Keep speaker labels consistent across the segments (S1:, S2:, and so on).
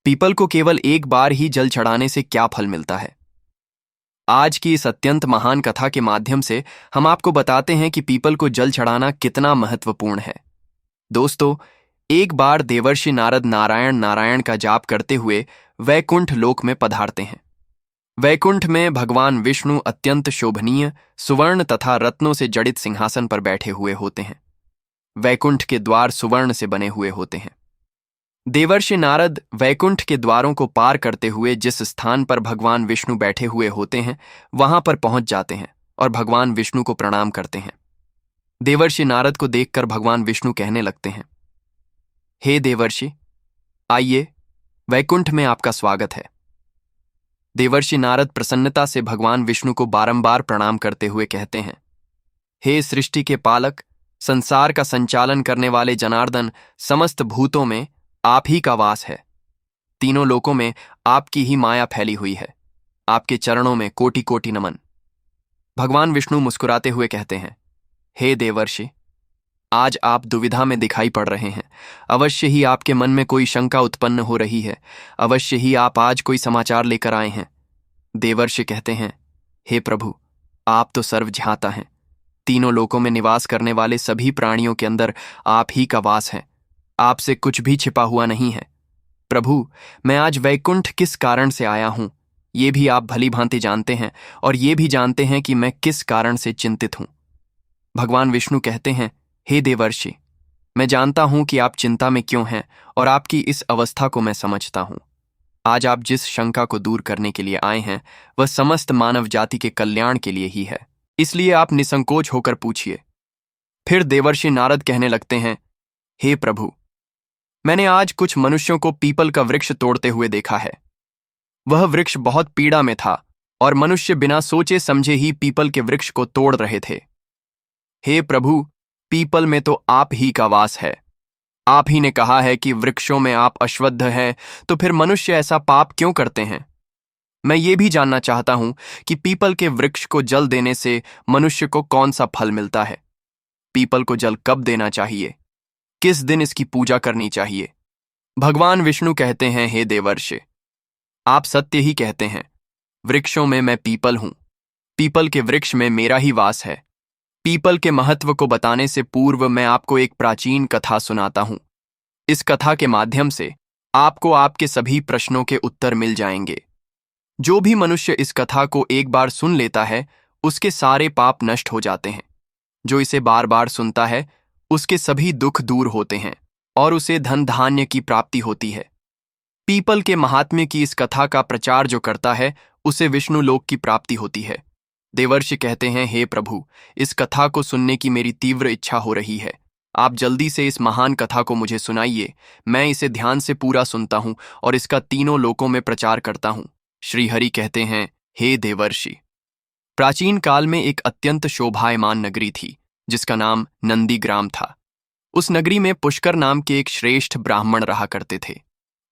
S1: People को केवल एक बार ही जल चढ़ाने से क्या फल मिलता है। आज की इस अत्यंत महान कथा के माध्यम से हम आपको बताते हैं कि पीपल को जल चढ़ाना कितना महत्वपूर्ण है। दोस्तों, एक बार देवर्षि नारद नारायण नारायण का जाप करते हुए वैकुंठ लोक में पधारते हैं। वैकुंठ में भगवान विष्णु अत्यंत शोभनीय सुवर्ण तथा रत्नों से जड़ित सिंहासन पर बैठे हुए होते हैं। वैकुंठ के द्वार सुवर्ण से बने हुए होते हैं। देवर्षि नारद वैकुंठ के द्वारों को पार करते हुए जिस स्थान पर भगवान विष्णु बैठे हुए होते हैं वहां पर पहुंच जाते हैं और भगवान विष्णु को प्रणाम करते हैं। देवर्षि नारद को देखकर भगवान विष्णु कहने लगते हैं, हे देवर्षि, आइए, वैकुंठ में आपका स्वागत है। देवर्षि नारद प्रसन्नता से भगवान विष्णु को बारंबार प्रणाम करते हुए कहते हैं, हे सृष्टि के पालक, संसार का संचालन करने वाले जनार्दन, समस्त भूतों में आप ही का वास है। तीनों लोकों में आपकी ही माया फैली हुई है। आपके चरणों में कोटि कोटि नमन। भगवान विष्णु मुस्कुराते हुए कहते हैं, हे देवर्षि, आज आप दुविधा में दिखाई पड़ रहे हैं। अवश्य ही आपके मन में कोई शंका उत्पन्न हो रही है। अवश्य ही आप आज कोई समाचार लेकर आए हैं। देवर्षि कहते हैं, हे प्रभु, आप तो सर्वज्ञाता हैं। तीनों लोकों में निवास करने वाले सभी प्राणियों के अंदर आप ही का वास है। आपसे कुछ भी छिपा हुआ नहीं है। प्रभु, मैं आज वैकुंठ किस कारण से आया हूं, ये भी आप भली भांति जानते हैं और ये भी जानते हैं कि मैं किस कारण से चिंतित हूं। भगवान विष्णु कहते हैं, हे देवर्षि, मैं जानता हूं कि आप चिंता में क्यों हैं और आपकी इस अवस्था को मैं समझता हूं। आज आप जिस शंका को दूर करने के लिए आए हैं वह समस्त मानव जाति के कल्याण के लिए ही है, इसलिए आप निसंकोच होकर पूछिए। फिर देवर्षि नारद कहने लगते हैं, हे प्रभु, मैंने आज कुछ मनुष्यों को पीपल का वृक्ष तोड़ते हुए देखा है। वह वृक्ष बहुत पीड़ा में था और मनुष्य बिना सोचे समझे ही पीपल के वृक्ष को तोड़ रहे थे। हे प्रभु, पीपल में तो आप ही का वास है। आप ही ने कहा है कि वृक्षों में आप अश्वत्थ हैं, तो फिर मनुष्य ऐसा पाप क्यों करते हैं? मैं ये भी जानना चाहता हूं कि पीपल के वृक्ष को जल देने से मनुष्य को कौन सा फल मिलता है। पीपल को जल कब देना चाहिए? किस दिन इसकी पूजा करनी चाहिए? भगवान विष्णु कहते हैं, हे देवर्षि, आप सत्य ही कहते हैं। वृक्षों में मैं पीपल हूं। पीपल के वृक्ष में मेरा ही वास है। पीपल के महत्व को बताने से पूर्व मैं आपको एक प्राचीन कथा सुनाता हूं। इस कथा के माध्यम से आपको आपके सभी प्रश्नों के उत्तर मिल जाएंगे। जो भी मनुष्य इस कथा को एक बार सुन लेता है उसके सारे पाप नष्ट हो जाते हैं। जो इसे बार बार सुनता है उसके सभी दुख दूर होते हैं और उसे धन धान्य की प्राप्ति होती है। पीपल के महात्म्य की इस कथा का प्रचार जो करता है उसे विष्णु लोक की प्राप्ति होती है। देवर्षि कहते हैं, हे प्रभु, इस कथा को सुनने की मेरी तीव्र इच्छा हो रही है। आप जल्दी से इस महान कथा को मुझे सुनाइए। मैं इसे ध्यान से पूरा सुनता हूं और इसका तीनों लोकों में प्रचार करता हूं। श्री हरि कहते हैं, हे देवर्षि, प्राचीन काल में एक अत्यंत शोभायमान नगरी थी जिसका नाम नंदीग्राम था। उस नगरी में पुष्कर नाम के एक श्रेष्ठ ब्राह्मण रहा करते थे।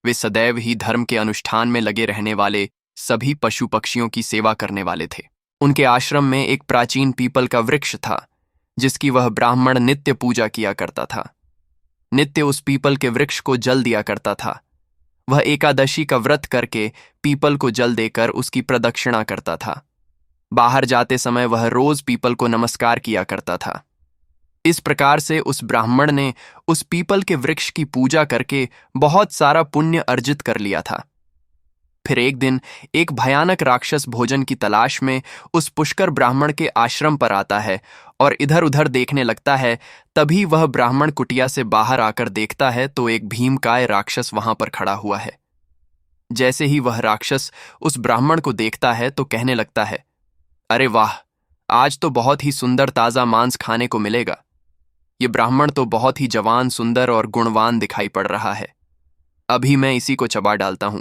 S1: वे सदैव ही धर्म के अनुष्ठान में लगे रहने वाले सभी पशु पक्षियों की सेवा करने वाले थे। उनके आश्रम में एक प्राचीन पीपल का वृक्ष था जिसकी वह ब्राह्मण नित्य पूजा किया करता था। नित्य उस पीपल के वृक्ष को जल दिया करता था। वह एकादशी का व्रत करके पीपल को जल देकर उसकी प्रदक्षिणा करता था। बाहर जाते समय वह रोज पीपल को नमस्कार किया करता था। इस प्रकार से उस ब्राह्मण ने उस पीपल के वृक्ष की पूजा करके बहुत सारा पुण्य अर्जित कर लिया था। फिर एक दिन एक भयानक राक्षस भोजन की तलाश में उस पुष्कर ब्राह्मण के आश्रम पर आता है और इधर उधर देखने लगता है। तभी वह ब्राह्मण कुटिया से बाहर आकर देखता है तो एक भीमकाय राक्षस वहां पर खड़ा हुआ है। जैसे ही वह राक्षस उस ब्राह्मण को देखता है तो कहने लगता है, अरे वाह, आज तो बहुत ही सुंदर ताजा मांस खाने को मिलेगा। ये ब्राह्मण तो बहुत ही जवान, सुंदर और गुणवान दिखाई पड़ रहा है। अभी मैं इसी को चबा डालता हूं।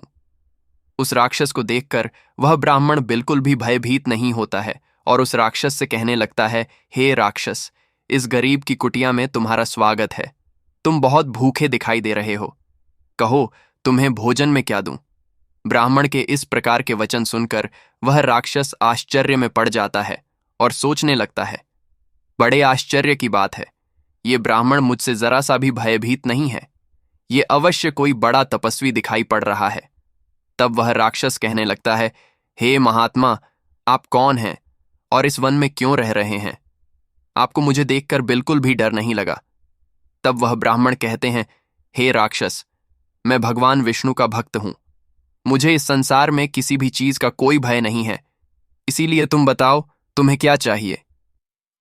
S1: उस राक्षस को देखकर वह ब्राह्मण बिल्कुल भी भयभीत नहीं होता है और उस राक्षस से कहने लगता है, हे राक्षस, इस गरीब की कुटिया में तुम्हारा स्वागत है। तुम बहुत भूखे दिखाई दे रहे हो। कहो, तुम्हें भोजन में क्या दूं? ब्राह्मण के इस प्रकार के वचन सुनकर वह राक्षस आश्चर्य में पड़ जाता है और सोचने लगता है, बड़े आश्चर्य की बात है, ये ब्राह्मण मुझसे जरा सा भी भयभीत नहीं है। ये अवश्य कोई बड़ा तपस्वी दिखाई पड़ रहा है। तब वह राक्षस कहने लगता है, हे महात्मा, आप कौन हैं और इस वन में क्यों रह रहे हैं? आपको मुझे देखकर बिल्कुल भी डर नहीं लगा। तब वह ब्राह्मण कहते हैं, हे राक्षस, मैं भगवान विष्णु का भक्त हूं। मुझे इस संसार में किसी भी चीज का कोई भय नहीं है। इसीलिए तुम बताओ, तुम्हें क्या चाहिए?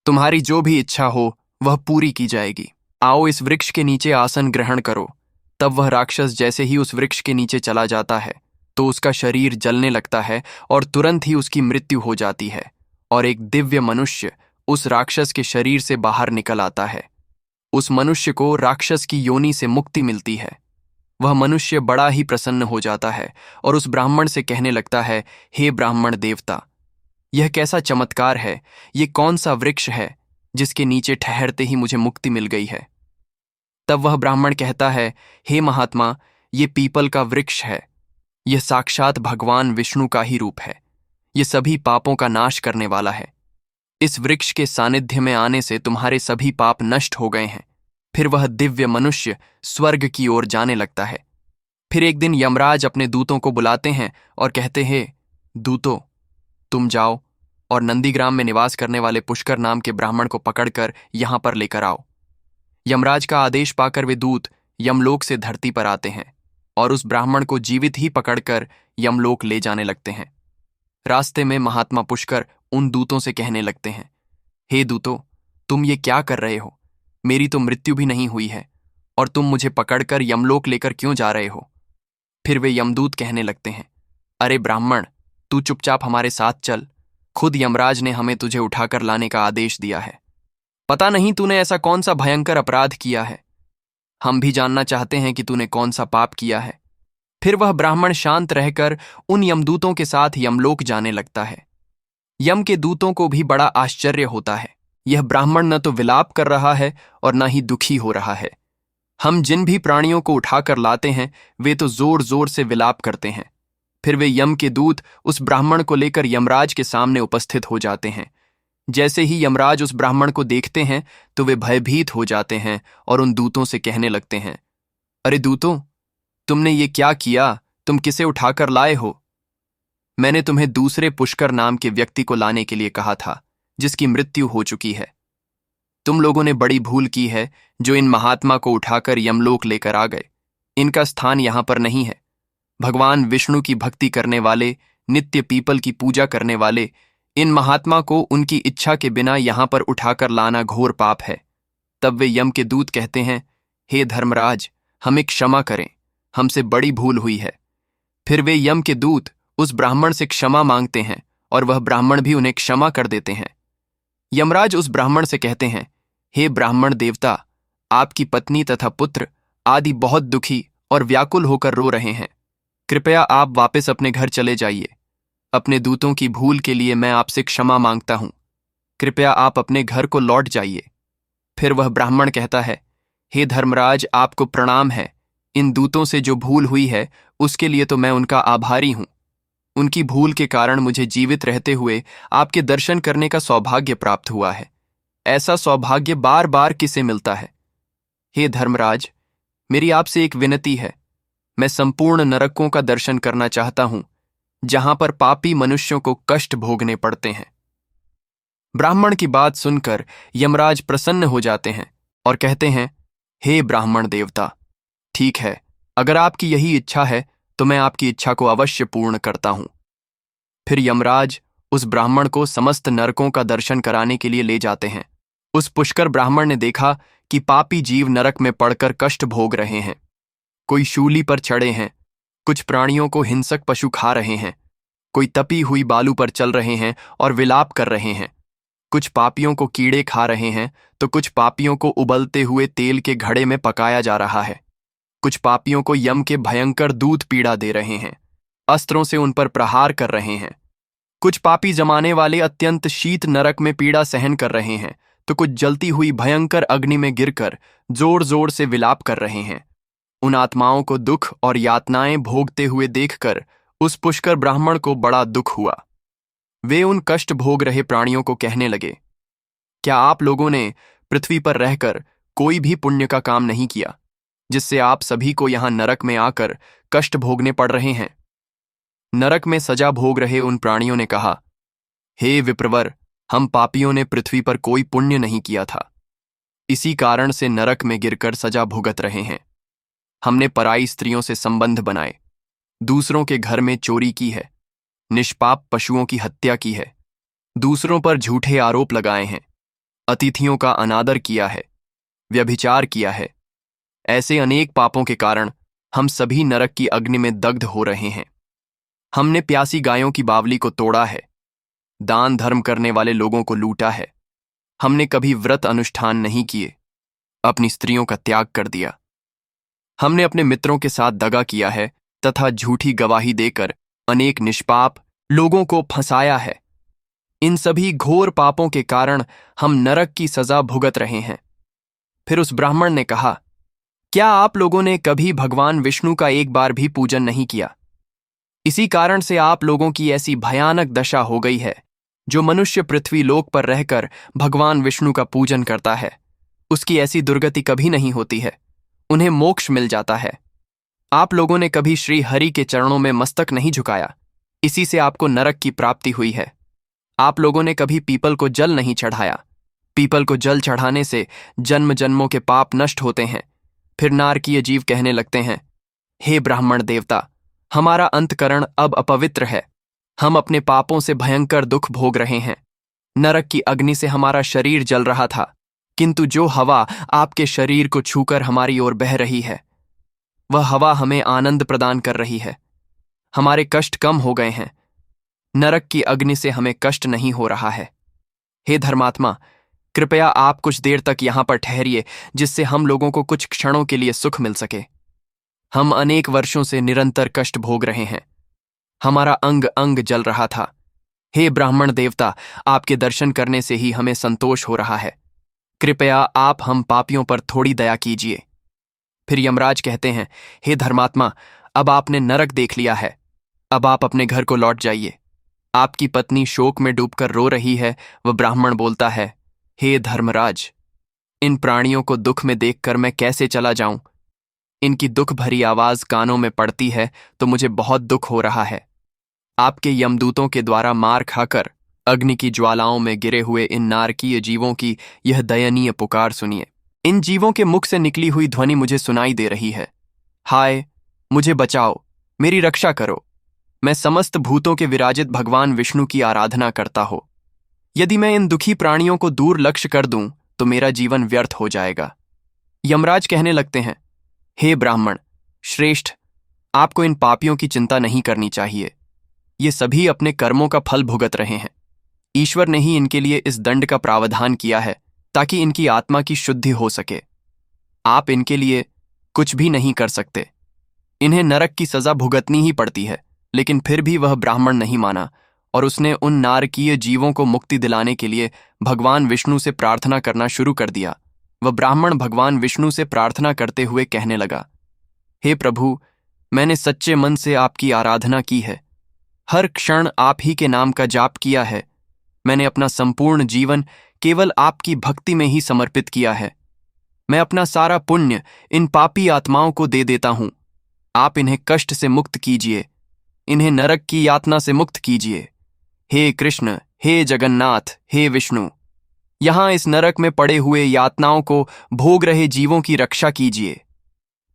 S1: तुम्हारी जो भी इच्छा हो वह पूरी की जाएगी। आओ इस वृक्ष के नीचे आसन ग्रहण करो। तब वह राक्षस जैसे ही उस वृक्ष के नीचे चला जाता है तो उसका शरीर जलने लगता है और तुरंत ही उसकी मृत्यु हो जाती है और एक दिव्य मनुष्य उस राक्षस के शरीर से बाहर निकल आता है। उस मनुष्य को राक्षस की योनि से मुक्ति मिलती है। वह मनुष्य बड़ा ही प्रसन्न हो जाता है और उस ब्राह्मण से कहने लगता है, हे ब्राह्मण देवता, यह कैसा चमत्कार है? ये कौन सा वृक्ष है जिसके नीचे ठहरते ही मुझे मुक्ति मिल गई है? तब वह ब्राह्मण कहता है, हे महात्मा, ये पीपल का वृक्ष है। यह साक्षात भगवान विष्णु का ही रूप है। ये सभी पापों का नाश करने वाला है। इस वृक्ष के सानिध्य में आने से तुम्हारे सभी पाप नष्ट हो गए हैं। फिर वह दिव्य मनुष्य स्वर्ग की ओर जाने लगता है। फिर एक दिन यमराज अपने दूतों को बुलाते हैं और कहते हैं, दूतों, तुम जाओ और नंदीग्राम में निवास करने वाले पुष्कर नाम के ब्राह्मण को पकड़कर यहां पर लेकर आओ। यमराज का आदेश पाकर वे दूत यमलोक से धरती पर आते हैं और उस ब्राह्मण को जीवित ही पकड़कर यमलोक ले जाने लगते हैं। रास्ते में महात्मा पुष्कर उन दूतों से कहने लगते हैं, हे दूतों, तुम ये क्या कर रहे हो? मेरी तो मृत्यु भी नहीं हुई है और तुम मुझे पकड़कर यमलोक लेकर क्यों जा रहे हो? फिर वे यमदूत कहने लगते हैं, अरे ब्राह्मण, तू चुपचाप हमारे साथ चल। खुद यमराज ने हमें तुझे उठाकर लाने का आदेश दिया है। पता नहीं तूने ऐसा कौन सा भयंकर अपराध किया है। हम भी जानना चाहते हैं कि तूने कौन सा पाप किया है। फिर वह ब्राह्मण शांत रहकर उन यमदूतों के साथ यमलोक जाने लगता है। यम के दूतों को भी बड़ा आश्चर्य होता है। यह ब्राह्मण न तो विलाप कर रहा है और न ही दुखी हो रहा है। हम जिन भी प्राणियों को उठाकर लाते हैं वे तो जोर जोर से विलाप करते हैं। फिर वे यम के दूत उस ब्राह्मण को लेकर यमराज के सामने उपस्थित हो जाते हैं। जैसे ही यमराज उस ब्राह्मण को देखते हैं तो वे भयभीत हो जाते हैं और उन दूतों से कहने लगते हैं, अरे दूतों, तुमने ये क्या किया? तुम किसे उठाकर लाए हो? मैंने तुम्हें दूसरे पुष्कर नाम के व्यक्ति को लाने के लिए कहा था, जिसकी मृत्यु हो चुकी है। तुम लोगों ने बड़ी भूल की है जो इन महात्मा को उठाकर यमलोक लेकर आ गए। इनका स्थान यहां पर नहीं है। भगवान विष्णु की भक्ति करने वाले, नित्य पीपल की पूजा करने वाले इन महात्मा को उनकी इच्छा के बिना यहां पर उठाकर लाना घोर पाप है। तब वे यम के दूत कहते हैं, हे धर्मराज, हमें क्षमा करें, हमसे बड़ी भूल हुई है। फिर वे यम के दूत उस ब्राह्मण से क्षमा मांगते हैं और वह ब्राह्मण भी उन्हें क्षमा कर देते हैं। यमराज उस ब्राह्मण से कहते हैं, हे ब्राह्मण देवता, आपकी पत्नी तथा पुत्र आदि बहुत दुखी और व्याकुल होकर रो रहे हैं। कृपया आप वापस अपने घर चले जाइए। अपने दूतों की भूल के लिए मैं आपसे क्षमा मांगता हूं। कृपया आप अपने घर को लौट जाइए। फिर वह ब्राह्मण कहता है, हे धर्मराज, आपको प्रणाम है। इन दूतों से जो भूल हुई है उसके लिए तो मैं उनका आभारी हूं। उनकी भूल के कारण मुझे जीवित रहते हुए आपके दर्शन करने का सौभाग्य प्राप्त हुआ है। ऐसा सौभाग्य बार बार किसे मिलता है? हे धर्मराज, मेरी आपसे एक विनती है। मैं संपूर्ण नरकों का दर्शन करना चाहता हूं जहां पर पापी मनुष्यों को कष्ट भोगने पड़ते हैं। ब्राह्मण की बात सुनकर यमराज प्रसन्न हो जाते हैं और कहते हैं, हे ब्राह्मण देवता, ठीक है, अगर आपकी यही इच्छा है तो मैं आपकी इच्छा को अवश्य पूर्ण करता हूं। फिर यमराज उस ब्राह्मण को समस्त नरकों का दर्शन कराने के लिए ले जाते हैं। उस पुष्कर ब्राह्मण ने देखा कि पापी जीव नरक में पड़कर कष्ट भोग रहे हैं। कोई शूली पर चढ़े हैं, कुछ प्राणियों को हिंसक पशु खा रहे हैं, कोई तपी हुई बालू पर चल रहे हैं और विलाप कर रहे हैं। कुछ पापियों को कीड़े खा रहे हैं तो कुछ पापियों को उबलते हुए तेल के घड़े में पकाया जा रहा है। कुछ पापियों को यम के भयंकर दूत पीड़ा दे रहे हैं, अस्त्रों से उन पर प्रहार कर रहे हैं। कुछ पापी जमाने वाले अत्यंत शीत नरक में पीड़ा सहन कर रहे हैं तो कुछ जलती हुई भयंकर अग्नि में गिरकर जोर जोर से विलाप कर रहे हैं। उन आत्माओं को दुख और यातनाएं भोगते हुए देखकर उस पुष्कर ब्राह्मण को बड़ा दुख हुआ। वे उन कष्ट भोग रहे प्राणियों को कहने लगे, क्या आप लोगों ने पृथ्वी पर रहकर कोई भी पुण्य का काम नहीं किया, जिससे आप सभी को यहाँ नरक में आकर कष्ट भोगने पड़ रहे हैं। नरक में सजा भोग रहे उन प्राणियों ने कहा, हे विप्रवर, हम पापियों ने पृथ्वी पर कोई पुण्य नहीं किया था, इसी कारण से नरक में गिरकर सजा भुगत रहे हैं। हमने पराई स्त्रियों से संबंध बनाए, दूसरों के घर में चोरी की है, निष्पाप पशुओं की हत्या की है, दूसरों पर झूठे आरोप लगाए हैं, अतिथियों का अनादर किया है, व्यभिचार किया है। ऐसे अनेक पापों के कारण हम सभी नरक की अग्नि में दग्ध हो रहे हैं। हमने प्यासी गायों की बावली को तोड़ा है, दान धर्म करने वाले लोगों को लूटा है। हमने कभी व्रत अनुष्ठान नहीं किए, अपनी स्त्रियों का त्याग कर दिया। हमने अपने मित्रों के साथ दगा किया है तथा झूठी गवाही देकर अनेक निष्पाप लोगों को फंसाया है। इन सभी घोर पापों के कारण हम नरक की सजा भुगत रहे हैं। फिर उस ब्राह्मण ने कहा, क्या आप लोगों ने कभी भगवान विष्णु का एक बार भी पूजन नहीं किया? इसी कारण से आप लोगों की ऐसी भयानक दशा हो गई है। जो मनुष्य पृथ्वी लोक पर रहकर भगवान विष्णु का पूजन करता है, उसकी ऐसी दुर्गति कभी नहीं होती है, उन्हें मोक्ष मिल जाता है। आप लोगों ने कभी श्री हरि के चरणों में मस्तक नहीं झुकाया, इसी से आपको नरक की प्राप्ति हुई है। आप लोगों ने कभी पीपल को जल नहीं चढ़ाया, पीपल को जल चढ़ाने से जन्म जन्मों के पाप नष्ट होते हैं। फिर नारकीय जीव कहने लगते हैं, हे ब्राह्मण देवता, हमारा अंतकरण अब अपवित्र है, हम अपने पापों से भयंकर दुख भोग रहे हैं। नरक की अग्नि से हमारा शरीर जल रहा था, किंतु जो हवा आपके शरीर को छूकर हमारी ओर बह रही है, वह हवा हमें आनंद प्रदान कर रही है। हमारे कष्ट कम हो गए हैं, नरक की अग्नि से हमें कष्ट नहीं हो रहा है। हे धर्मात्मा, कृपया आप कुछ देर तक यहां पर ठहरिए, जिससे हम लोगों को कुछ क्षणों के लिए सुख मिल सके। हम अनेक वर्षों से निरंतर कष्ट भोग रहे हैं, हमारा अंग अंग जल रहा था। हे ब्राह्मण देवता, आपके दर्शन करने से ही हमें संतोष हो रहा है, कृपया आप हम पापियों पर थोड़ी दया कीजिए। फिर यमराज कहते हैं, हे धर्मात्मा, अब आपने नरक देख लिया है, अब आप अपने घर को लौट जाइए। आपकी पत्नी शोक में डूबकर रो रही है। वह ब्राह्मण बोलता है, हे धर्मराज, इन प्राणियों को दुख में देखकर मैं कैसे चला जाऊं? इनकी दुख भरी आवाज कानों में पड़ती है तो मुझे बहुत दुख हो रहा है। आपके यमदूतों के द्वारा मार खाकर अग्नि की ज्वालाओं में गिरे हुए इन नारकीय जीवों की यह दयनीय पुकार सुनिए। इन जीवों के मुख से निकली हुई ध्वनि मुझे सुनाई दे रही है, हाय, मुझे बचाओ, मेरी रक्षा करो। मैं समस्त भूतों के विराजित भगवान विष्णु की आराधना करता हो। यदि मैं इन दुखी प्राणियों को दूर लक्ष्य कर दूं तो मेरा जीवन व्यर्थ हो जाएगा। यमराज कहने लगते हैं, हे ब्राह्मण श्रेष्ठ, आपको इन पापियों की चिंता नहीं करनी चाहिए। ये सभी अपने कर्मों का फल भुगत रहे हैं। ईश्वर ने ही इनके लिए इस दंड का प्रावधान किया है ताकि इनकी आत्मा की शुद्धि हो सके। आप इनके लिए कुछ भी नहीं कर सकते। इन्हें नरक की सजा भुगतनी ही पड़ती है। लेकिन फिर भी वह ब्राह्मण नहीं माना और उसने उन नारकीय जीवों को मुक्ति दिलाने के लिए भगवान विष्णु से प्रार्थना करना शुरू कर दिया। वह ब्राह्मण भगवान विष्णु से प्रार्थना करते हुए कहने लगा, हे प्रभु, मैंने सच्चे मन से आपकी आराधना की है, हर क्षण आप ही के नाम का जाप किया है। मैंने अपना संपूर्ण जीवन केवल आपकी भक्ति में ही समर्पित किया है। मैं अपना सारा पुण्य इन पापी आत्माओं को दे देता हूं। आप इन्हें कष्ट से मुक्त कीजिए, इन्हें नरक की यातना से मुक्त कीजिए। हे कृष्ण, हे जगन्नाथ, हे विष्णु, यहां इस नरक में पड़े हुए यातनाओं को भोग रहे जीवों की रक्षा कीजिए।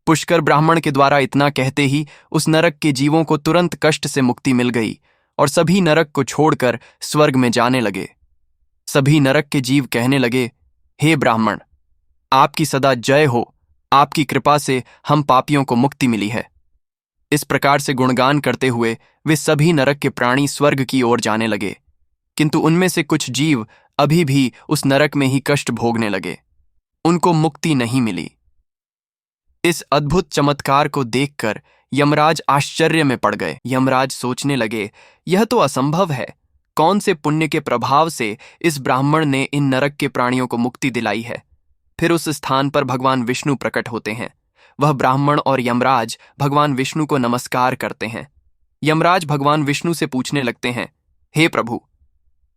S1: पुष्कर ब्राह्मण के द्वारा इतना कहते ही उस नरक के जीवों को तुरंत कष्ट से मुक्ति मिल गई और सभी नरक को छोड़कर स्वर्ग में जाने लगे। सभी नरक के जीव कहने लगे, हे ब्राह्मण, आपकी सदा जय हो, आपकी कृपा से हम पापियों को मुक्ति मिली है। इस प्रकार से गुणगान करते हुए वे सभी नरक के प्राणी स्वर्ग की ओर जाने लगे, किंतु उनमें से कुछ जीव अभी भी उस नरक में ही कष्ट भोगने लगे। उनको मुक्ति नहीं मिली। इस अद्भुत चमत्कार को देखकर यमराज आश्चर्य में पड़ गए। यमराज सोचने लगे, यह तो असंभव है। कौन से पुण्य के प्रभाव से इस ब्राह्मण ने इन नरक के प्राणियों को मुक्ति दिलाई है? फिर उस स्थान पर भगवान विष्णु प्रकट होते हैं। वह ब्राह्मण और यमराज भगवान विष्णु को नमस्कार करते हैं। यमराज भगवान विष्णु से पूछने लगते हैं, हे प्रभु,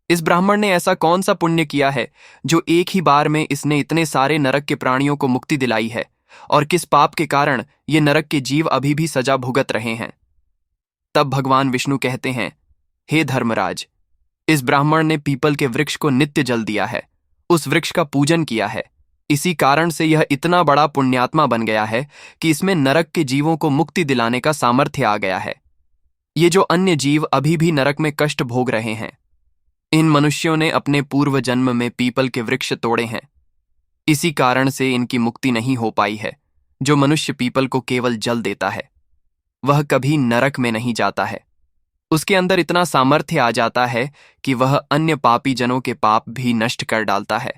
S1: इस ब्राह्मण ने ऐसा कौन सा पुण्य किया है जो एक ही बार में इसने इतने सारे नरक के प्राणियों को मुक्ति दिलाई है? और किस पाप के कारण ये नरक के जीव अभी भी सजा भुगत रहे हैं। तब भगवान विष्णु कहते हैं, हे धर्मराज, इस ब्राह्मण ने पीपल के वृक्ष को नित्य जल दिया है, उस वृक्ष का पूजन किया है। इसी कारण से यह इतना बड़ा पुण्यात्मा बन गया है कि इसमें नरक के जीवों को मुक्ति दिलाने का सामर्थ्य आ गया है। ये जो अन्य जीव अभी भी नरक में कष्ट भोग रहे हैं, इन मनुष्यों ने अपने पूर्व जन्म में पीपल के वृक्ष तोड़े हैं। इसी कारण से इनकी मुक्ति नहीं हो पाई है। जो मनुष्य पीपल को केवल जल देता है वह कभी नरक में नहीं जाता है। उसके अंदर इतना सामर्थ्य आ जाता है कि वह अन्य पापी जनों के पाप भी नष्ट कर डालता है।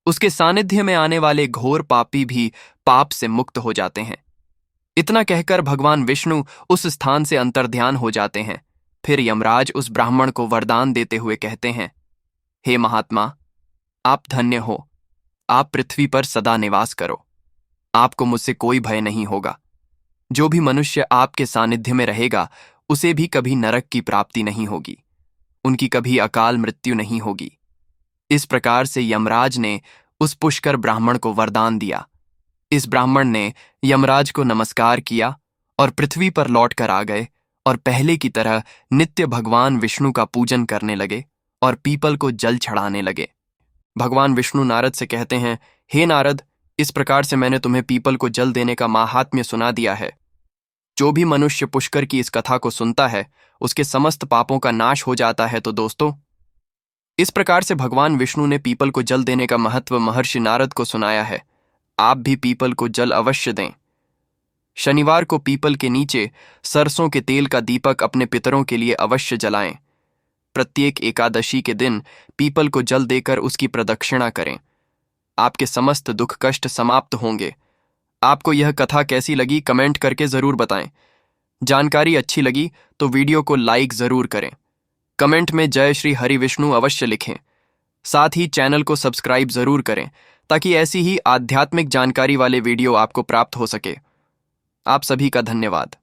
S1: उसके सानिध्य में आने वाले घोर पापी भी पाप से मुक्त हो जाते हैं। इतना कहकर भगवान विष्णु उस स्थान से अंतर्ध्यान हो जाते हैं। फिर यमराज उस ब्राह्मण को वरदान देते हुए कहते हैं, हे महात्मा, आप धन्य हो। आप पृथ्वी पर सदा निवास करो। आपको मुझसे कोई भय नहीं होगा। जो भी मनुष्य आपके सानिध्य में रहेगा उसे भी कभी नरक की प्राप्ति नहीं होगी। उनकी कभी अकाल मृत्यु नहीं होगी। इस प्रकार से यमराज ने उस पुष्कर ब्राह्मण को वरदान दिया। इस ब्राह्मण ने यमराज को नमस्कार किया और पृथ्वी पर लौट कर आ गए और पहले की तरह नित्य भगवान विष्णु का पूजन करने लगे और पीपल को जल चढ़ाने लगे। भगवान विष्णु नारद से कहते हैं, हे नारद, इस प्रकार से मैंने तुम्हें पीपल को जल देने का माहात्म्य सुना दिया है। जो भी मनुष्य पुष्कर की इस कथा को सुनता है उसके समस्त पापों का नाश हो जाता है। तो दोस्तों, इस प्रकार से भगवान विष्णु ने पीपल को जल देने का महत्व महर्षि नारद को सुनाया है। आप भी पीपल को जल अवश्य दें। शनिवार को पीपल के नीचे सरसों के तेल का दीपक अपने पितरों के लिए अवश्य जलाएं। प्रत्येक एकादशी के दिन पीपल को जल देकर उसकी प्रदक्षिणा करें। आपके समस्त दुख कष्ट समाप्त होंगे। आपको यह कथा कैसी लगी कमेंट करके जरूर बताएं। जानकारी अच्छी लगी तो वीडियो को लाइक जरूर करें। कमेंट में जय श्री हरि विष्णु अवश्य लिखें। साथ ही चैनल को सब्सक्राइब जरूर करें ताकि ऐसी ही आध्यात्मिक जानकारी वाले वीडियो आपको प्राप्त हो सके। आप सभी का धन्यवाद।